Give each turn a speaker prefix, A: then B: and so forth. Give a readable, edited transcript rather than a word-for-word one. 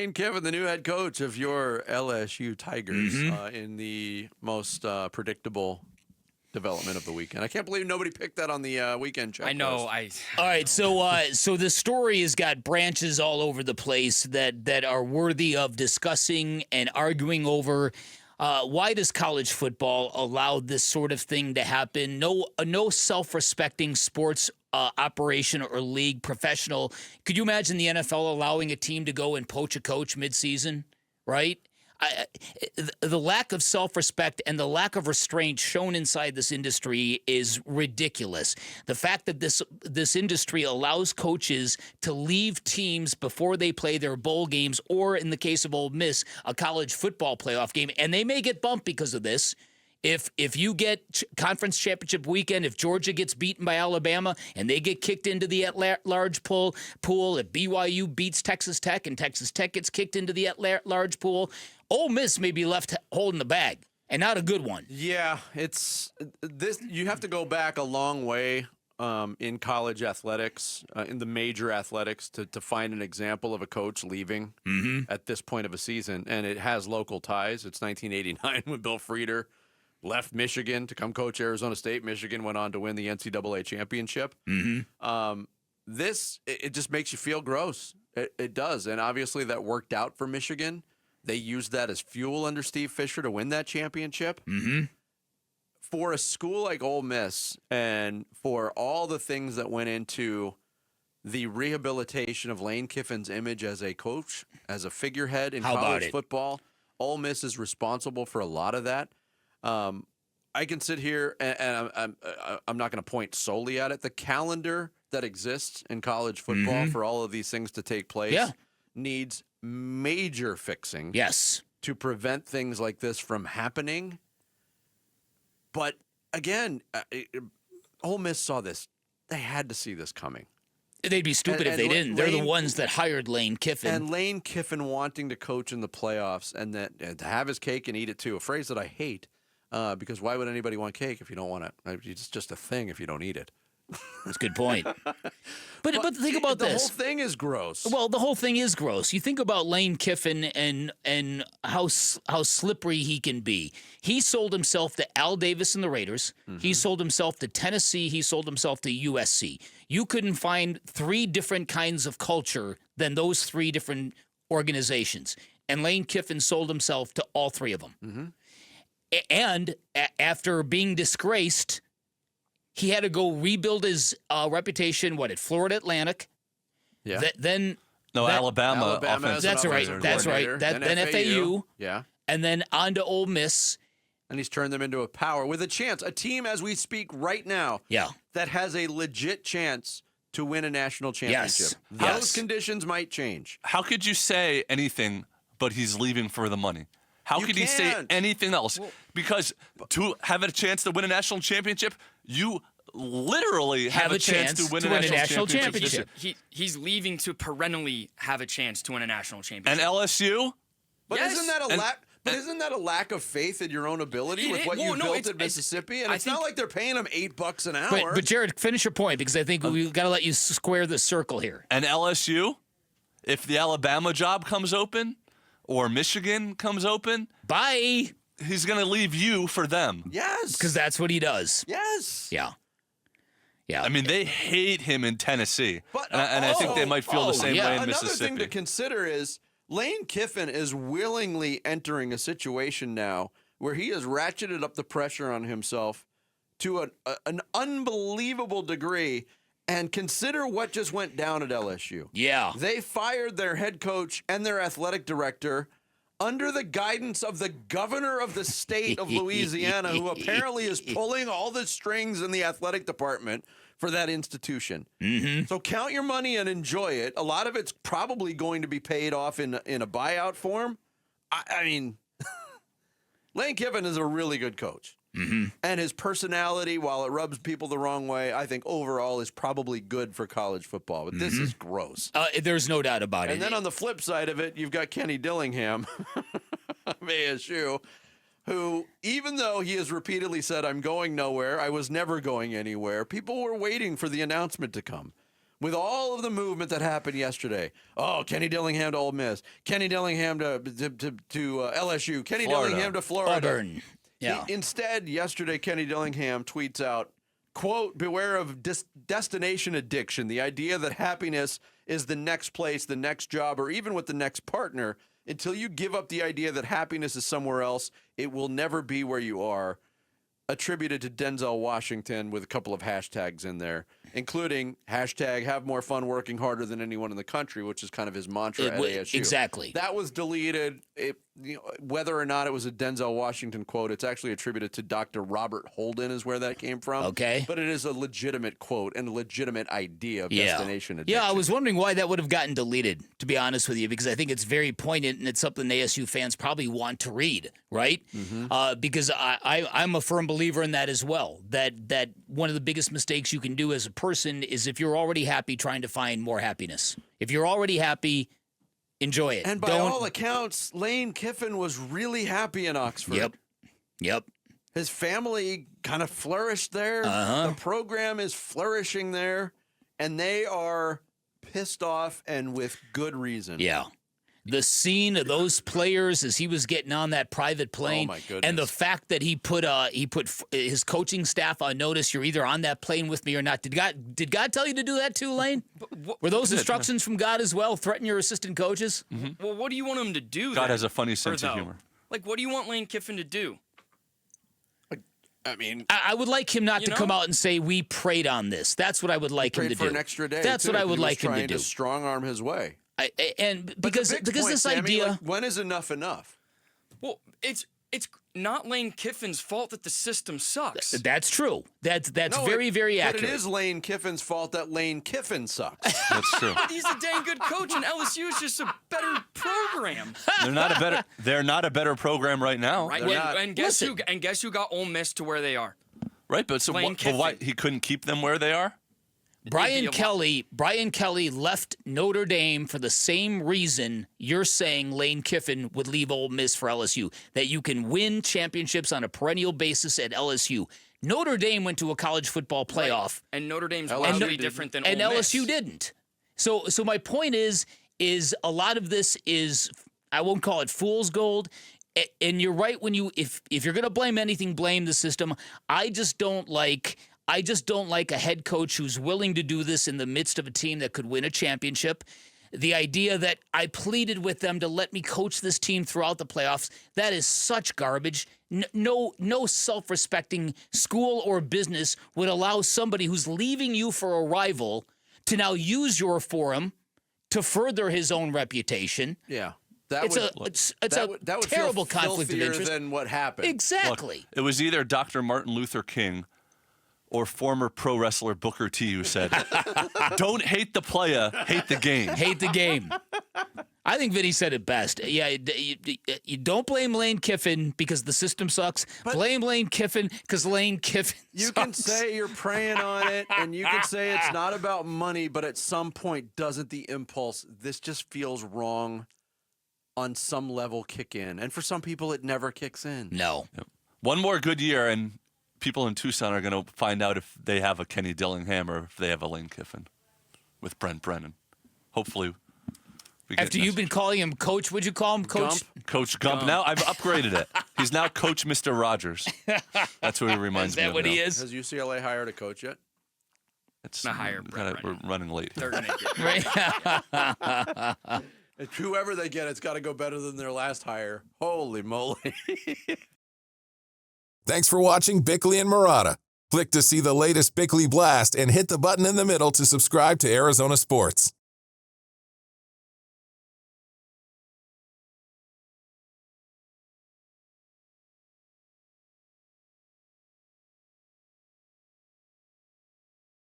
A: Lane Kiffin, the new head coach of your LSU Tigers, in the most predictable development of the weekend. I can't believe nobody picked that on the weekend checklist.
B: I know.
C: All right, so the story has got branches all over the place that are worthy of discussing and arguing over. Why does college football allow this sort of thing to happen? No self-respecting sports operation or league professional. Could you imagine the NFL allowing a team to go and poach a coach midseason, right? The lack of self-respect and the lack of restraint shown inside this industry is ridiculous. The fact that this industry allows coaches to leave teams before they play their bowl games, or in the case of Ole Miss, a college football playoff game, and they may get bumped because of this. If you get conference championship weekend, if Georgia gets beaten by Alabama and they get kicked into the at-large pool, if BYU beats Texas Tech and Texas Tech gets kicked into the at-large pool, Ole Miss may be left holding the bag, and not a good one.
A: Yeah, it's this. You have to go back a long way in college athletics, in the major athletics, to find an example of a coach leaving at this point of a season, and it has local ties. It's 1989 when Bill Frieder left Michigan to come coach Arizona State. Michigan went on to win the NCAA championship. It just makes you feel gross. It does, and obviously that worked out for Michigan. They used that as fuel under Steve Fisher to win that championship. For a school like Ole Miss, and for all the things that went into the rehabilitation of Lane Kiffin's image as a coach, as a figurehead in college football, Ole Miss is responsible for a lot of that. I can sit here and I'm not going to point solely at it. The calendar that exists in college football for all of these things to take place needs major fixing.
C: Yes.
A: To prevent things like this from happening. But again, Ole Miss saw this. They had to see this coming.
C: They'd be stupid if they didn't. They're the ones that hired Lane Kiffin.
A: And Lane Kiffin wanting to coach in the playoffs and to have his cake and eat it too. A phrase that I hate. Because why would anybody want cake if you don't want it? It's just a thing if you don't eat it.
C: That's a good point. But think about this.
A: The whole thing is gross.
C: Well, the whole thing is gross. You think about Lane Kiffin and how slippery he can be. He sold himself to Al Davis and the Raiders. He sold himself to Tennessee. He sold himself to USC. You couldn't find three different kinds of culture than those three different organizations. And Lane Kiffin sold himself to all three of them. And after being disgraced, he had to go rebuild his reputation, at Florida Atlantic.
A: Yeah.
D: Alabama.
C: That's right. Then FAU.
A: Yeah.
C: And then on to Ole Miss.
A: And he's turned them into a power with a chance, a team as we speak right now that has a legit chance to win a national championship. Those conditions might change.
D: How could you say anything but he's leaving for the money? How could he say anything else? Because to have a chance to win a national championship, you literally have a chance to win a national championship.
B: He's leaving to perennially have a chance to win a national championship.
D: And LSU?
A: But isn't that a lack? But isn't that a lack of faith in your own ability with what you built at Mississippi? And it's not like they're paying them $8 an hour.
C: But Jared, finish your point, because I think we've got to let you square the circle here.
D: And LSU, if the Alabama job comes open, or Michigan comes open,
C: bye.
D: He's going to leave you for them.
A: Yes.
C: Because that's what he does.
A: Yes.
C: Yeah.
D: I mean, they hate him in Tennessee. And I think they might feel the same way in Mississippi.
A: Another thing to consider is Lane Kiffin is willingly entering a situation now where he has ratcheted up the pressure on himself to an unbelievable degree. And consider what just went down at LSU.
C: Yeah.
A: They fired their head coach and their athletic director under the guidance of the governor of the state of Louisiana, who apparently is pulling all the strings in the athletic department for that institution. So count your money and enjoy it. A lot of it's probably going to be paid off in a buyout form. I mean, Lane Kiffin is a really good coach. And his personality, while it rubs people the wrong way, I think overall is probably good for college football. But this is gross.
C: There's no doubt about it.
A: And then on the flip side of it, you've got Kenny Dillingham of ASU, who, even though he has repeatedly said, I'm going nowhere, I was never going anywhere, people were waiting for the announcement to come. with all of the movement that happened yesterday. Oh, Kenny Dillingham to Ole Miss, Kenny Dillingham to LSU, Kenny Dillingham to Florida.
C: Auburn. Yeah.
A: Instead, yesterday, Kenny Dillingham tweets out, quote, beware of destination addiction. The idea that happiness is the next place, the next job, or even with the next partner. Until you give up the idea that happiness is somewhere else, it will never be where you are. Attributed to Denzel Washington with a couple of hashtags in there, including hashtag have more fun working harder than anyone in the country, which is kind of his mantra at ASU.
C: Exactly.
A: That was deleted. Whether or not it was a Denzel Washington quote, it's actually attributed to Dr. Robert Holden is where that came from.
C: Okay.
A: But it is a legitimate quote and a legitimate idea of destination addiction.
C: Yeah, I was wondering why that would have gotten deleted, to be honest with you, because I think it's very poignant and it's something ASU fans probably want to read, right? Because I'm a firm believer in that as well, that one of the biggest mistakes you can do as a person is if you're already happy, trying to find more happiness. If you're already happy, enjoy it.
A: And by all accounts, Lane Kiffin was really happy in Oxford.
C: Yep.
A: His family kind of flourished there. The program is flourishing there, and they are pissed off and with good reason.
C: Yeah. The scene of those players as he was getting on that private plane,
A: oh my goodness,
C: and the fact that he put his coaching staff on notice. You're either on that plane with me or not. Did God tell you to do that too, Lane? Were those instructions from God as well? Threaten your assistant coaches?
B: Well, what do you want him to do?
D: God
B: then,
D: has a funny sense of humor.
B: Like, what do you want Lane Kiffin to do?
A: I mean,
C: I would like him not to come out and say we prayed on this. That's what I would like him to do.
A: for an extra day.
C: That's what I would like him to do.
A: Trying to strong arm his way.
C: Because this idea,
A: like, when is enough enough?
B: Well, it's not Lane Kiffin's fault that the system sucks.
C: That's true. That's very accurate.
A: But it is Lane Kiffin's fault that Lane Kiffin sucks.
D: That's true.
B: He's a dang good coach, and LSU is just a better program.
D: They're not a better program right now.
B: Right? And guess who got Ole Miss to where they are?
D: Right, but why he couldn't keep them where they are?
C: Brian Kelly left Notre Dame for the same reason you're saying Lane Kiffin would leave Ole Miss for LSU, that you can win championships on a perennial basis at LSU. Notre Dame went to a college football playoff.
B: Right. And Notre Dame's wildly different than Ole Miss.
C: And LSU didn't. So my point is a lot of this is, I won't call it fool's gold. And you're right, if you're going to blame anything, blame the system. I just don't like a head coach who's willing to do this in the midst of a team that could win a championship. The idea that I pleaded with them to let me coach this team throughout the playoffs, that is such garbage. No self-respecting school or business would allow somebody who's leaving you for a rival to now use your forum to further his own reputation.
A: Yeah.
C: It's a terrible conflict of interest.
A: Than what happened.
C: Exactly.
D: Look, it was either Dr. Martin Luther King or former pro wrestler Booker T who said, don't hate the player, hate the game.
C: Hate the game. I think Vinny said it best. Yeah, you don't blame Lane Kiffin because the system sucks. Blame Lane Kiffin because Lane Kiffin sucks.
A: Can say you're praying on it, and you can say it's not about money, but at some point, doesn't the impulse, this just feels wrong, on some level kick in? And for some people, it never kicks in.
C: No.
D: Yep. One more good year, and people in Tucson are going to find out if they have a Kenny Dillingham or if they have a Lane Kiffin with Brent Brennan. Hopefully.
C: After you've been calling him Coach, would you call him Coach?
D: Coach Gump. Now I've upgraded it. He's now Coach Mr. Rogers. That's what he reminds me of.
C: Is that what he is?
A: Has UCLA hired a coach yet?
D: It's
B: not hired.
D: We're running late.
B: They're going to get
A: Whoever they get, it's got to go better than their last hire. Holy moly.
E: Thanks for watching Bickley and Marotta. Click to see the latest Bickley Blast and hit the button in the middle to subscribe to Arizona Sports.